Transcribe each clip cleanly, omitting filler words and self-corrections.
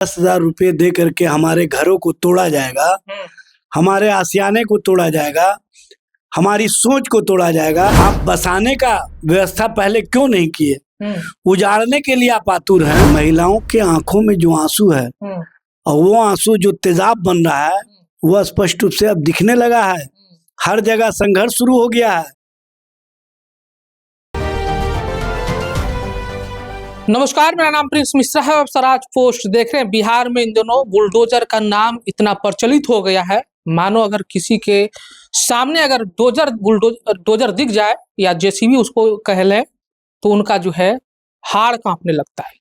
10,000 रुपये दे करके हमारे घरों को तोड़ा जाएगा, हमारे आशियाने को तोड़ा जाएगा, हमारी सोच को तोड़ा जाएगा। आप बसाने का व्यवस्था पहले क्यों नहीं किए? उजाड़ने के लिए आप आतुर हैं। महिलाओं के आंखों में जो आंसू है और वो आंसू जो तेजाब बन रहा है वह स्पष्ट रूप से अब दिखने लगा है। हर जगह संघर्ष शुरू हो गया है। नमस्कार, मेरा नाम प्रिंस मिश्रा है। अब स्वराज पोस्ट देख रहे हैं। बिहार में इन दिनों बुलडोजर का नाम इतना प्रचलित हो गया है, मानो अगर किसी के सामने अगर बुलडोजर दिख जाए या जेसीबी उसको कह लें तो उनका जो है हाड़ कांपने लगता है।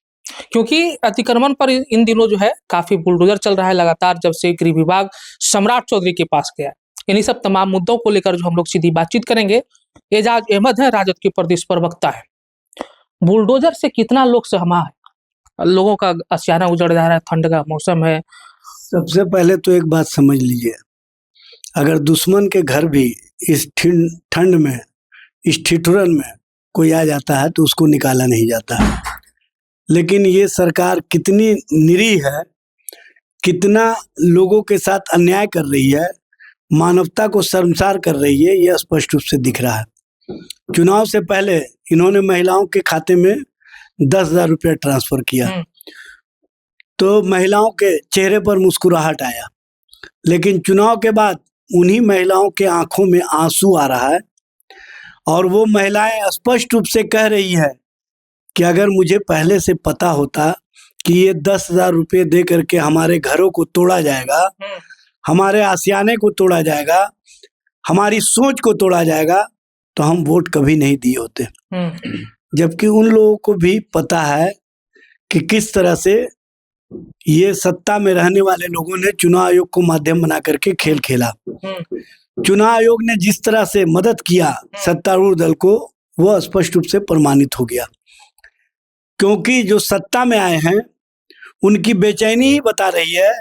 क्योंकि अतिक्रमण पर इन दिनों जो है काफी बुलडोजर चल रहा है लगातार, जब से गृह विभाग सम्राट चौधरी के पास गया। इन्हीं सब तमाम मुद्दों को लेकर जो हम लोग सीधी बातचीत करेंगे। एजाज अहमद है, राजद के प्रदेश प्रवक्ता है। बुलडोजर से कितना लोग सहमा है? लोगों का आशियाना उजड़ जा रहा है, ठंड का मौसम है। सबसे पहले तो एक बात समझ लीजिए, अगर दुश्मन के घर भी इस ठंड में, इस ठिठुरन में कोई आ जाता है तो उसको निकाला नहीं जाता है। लेकिन ये सरकार कितनी निरीह है, कितना लोगों के साथ अन्याय कर रही है, मानवता को शर्मसार कर रही है, यह स्पष्ट रूप से दिख रहा है। चुनाव से पहले इन्होंने महिलाओं के खाते में 10,000 रुपया ट्रांसफर किया तो महिलाओं के चेहरे पर मुस्कुराहट आया। लेकिन चुनाव के बाद उन्हीं महिलाओं के आंखों में आंसू आ रहा है और वो महिलाएं स्पष्ट रूप से कह रही है कि अगर मुझे पहले से पता होता कि ये 10,000 रुपये दे करके हमारे घरों को तोड़ा जाएगा, हमारे आशियाने को तोड़ा जाएगा, हमारी सोच को तोड़ा जाएगा, तो हम वोट कभी नहीं दिए होते। जबकि उन लोगों को भी पता है कि किस तरह से ये सत्ता में रहने वाले लोगों ने चुनाव आयोग को माध्यम बना करके खेल खेला। चुनाव आयोग ने जिस तरह से मदद किया सत्तारूढ़ दल को, वह स्पष्ट रूप से प्रमाणित हो गया। क्योंकि जो सत्ता में आए हैं उनकी बेचैनी ही बता रही है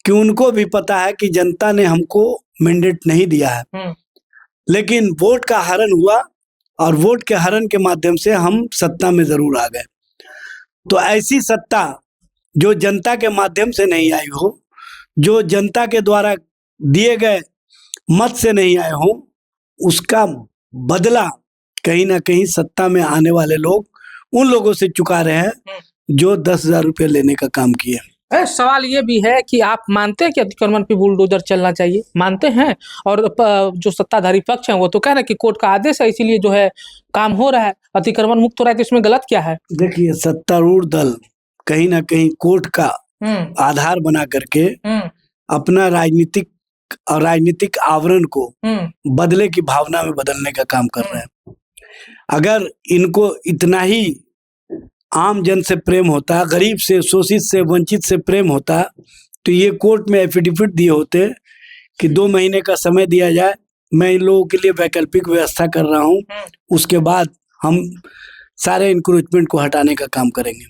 कि उनको भी पता है कि जनता ने हमको मैंडेट नहीं दिया है, लेकिन वोट का हरण हुआ और वोट के हरण के माध्यम से हम सत्ता में जरूर आ गए। तो ऐसी सत्ता जो जनता के माध्यम से नहीं आई हो, जो जनता के द्वारा दिए गए मत से नहीं आए हो, उसका बदला कहीं ना कहीं सत्ता में आने वाले लोग उन लोगों से चुका रहे हैं जो 10,000 रुपये लेने का काम किए। सवाल ये भी है कि आप मानते हैं कि अतिक्रमण पे बुलडोजर चलना चाहिए? मानते हैं? और जो सत्ताधारी पक्ष है वो तो कह रहे हैं कि कोर्ट का आदेश है, इसीलिए जो है काम हो रहा है, अतिक्रमण मुक्त हो रहा है, तो इसमें गलत क्या है? देखिए, सत्तारूढ़ दल कहीं ना कहीं कोर्ट का आधार बना करके अपना राजनीतिक आवरण को बदले की भावना में बदलने का काम कर रहे हैं। अगर इनको इतना ही आम जन से प्रेम होता, गरीब से, शोषित से, वंचित से प्रेम होता, तो ये कोर्ट में एफिडेविट दिए होते कि 2 महीने का समय दिया जाए, मैं इन लोगों के लिए वैकल्पिक व्यवस्था कर रहा हूँ, उसके बाद हम सारे इंक्रोचमेंट को हटाने का काम करेंगे।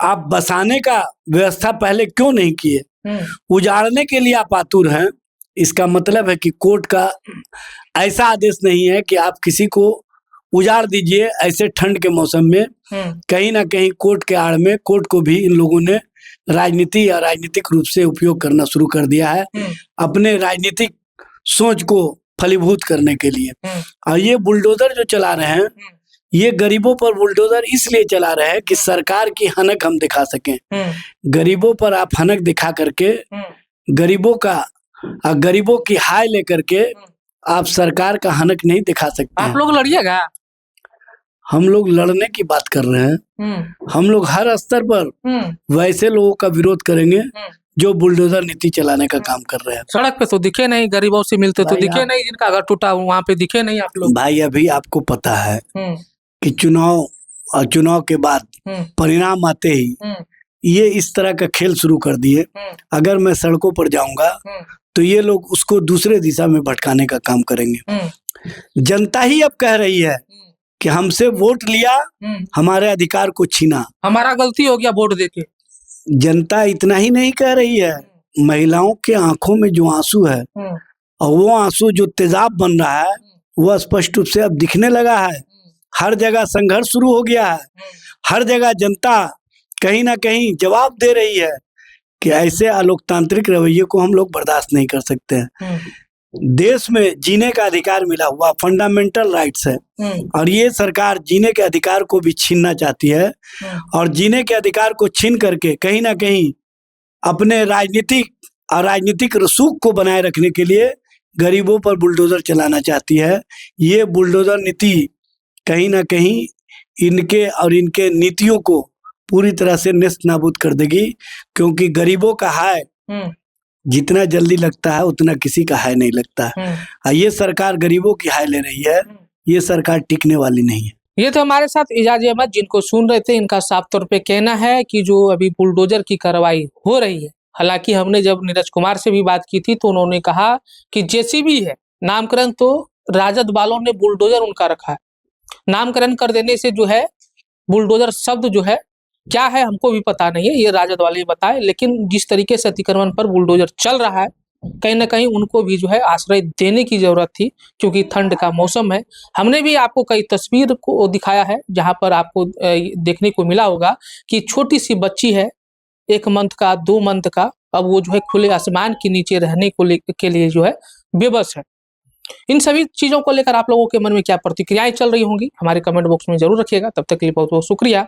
आप बसाने का व्यवस्था पहले क्यों नहीं किए? उजाड़ने के लिए आप आतुर हैं। इसका मतलब है कि कोर्ट का ऐसा आदेश नहीं है कि आप किसी को उजाड़ दीजिए ऐसे ठंड के मौसम में। कहीं ना कहीं कोर्ट के आड़ में कोर्ट को भी इन लोगों ने राजनीति या राजनीतिक रूप से उपयोग करना शुरू कर दिया है अपने राजनीतिक सोच को फलीभूत करने के लिए। और ये बुलडोजर जो चला रहे हैं, ये गरीबों पर बुलडोजर इसलिए चला रहे हैं कि सरकार की हनक हम दिखा सकें। गरीबों पर आप हनक दिखा करके, गरीबों की हाय लेकर के आप सरकार का हनक नहीं दिखा सकते। आप लोग लड़िएगा? हम लोग लड़ने की बात कर रहे हैं। हम लोग हर स्तर पर वैसे लोगों का विरोध करेंगे जो बुलडोजर नीति चलाने का काम कर रहे हैं। सड़क पे तो दिखे नहीं, गरीबों से मिलते तो दिखे नहीं, जिनका घर टूटा वहां पे दिखे नहीं आप लोग। भाई, अभी आपको पता है कि चुनाव के बाद परिणाम आते ही ये इस तरह का खेल शुरू कर दिए। अगर मैं सड़कों पर जाऊंगा तो ये लोग उसको दूसरे दिशा में भटकाने का काम करेंगे। जनता ही अब कह रही है कि हमसे वोट लिया, हमारे अधिकार को छीना, हमारा गलती हो गया वोट देके। जनता इतना ही नहीं कह रही है, महिलाओं के आंखों में जो आंसू है और वो आंसू जो तेजाब बन रहा है वह स्पष्ट रूप से अब दिखने लगा है। हर जगह संघर्ष शुरू हो गया है। हर जगह जनता कहीं ना कहीं जवाब दे रही है कि ऐसे अलोकतांत्रिक रवैये को हम लोग बर्दाश्त नहीं कर सकते हैं। देश में जीने का अधिकार मिला हुआ फंडामेंटल राइट्स है, और ये सरकार जीने के अधिकार को भी छीनना चाहती है, और जीने के अधिकार को छीन करके कहीं ना कहीं अपने राजनीतिक रसूख को बनाए रखने के लिए गरीबों पर बुलडोजर चलाना चाहती है। ये बुलडोजर नीति कहीं ना कहीं इनके नीतियों को पूरी तरह से नेस्त नाबूद कर देगी, क्योंकि गरीबों का हाय जितना जल्दी लगता है उतना किसी का हाय नहीं लगता है। ये सरकार गरीबों की हाय ले रही है, ये सरकार टिकने वाली नहीं है। ये तो हमारे साथ एजाज अहमद जिनको सुन रहे थे, इनका साफ तौर पे कहना है कि जो अभी बुलडोजर की कार्रवाई हो रही है, हालांकि हमने जब नीरज कुमार से भी बात की थी तो उन्होंने कहा कि जेसीबी है, नामकरण तो राजद वालों ने बुलडोजर उनका रखा है। नामकरण कर देने से जो है बुलडोजर शब्द जो है क्या है हमको भी पता नहीं है, ये राजद वाले बताए, लेकिन जिस तरीके से अतिक्रमण पर बुलडोजर चल रहा है कहीं ना कहीं उनको भी जो है आश्रय देने की जरूरत थी, क्योंकि ठंड का मौसम है। हमने भी आपको कई तस्वीर को दिखाया है जहां पर आपको देखने को मिला होगा कि छोटी सी बच्ची है, 1 मंथ का 2 मंथ का, अब वो जो है खुले आसमान के नीचे रहने के लिए जो है बेबस है। इन सभी चीजों को लेकर आप लोगों के मन में क्या प्रतिक्रियाएं चल रही होंगी हमारे कमेंट बॉक्स में जरूर रखिएगा। तब तक के लिए बहुत बहुत शुक्रिया।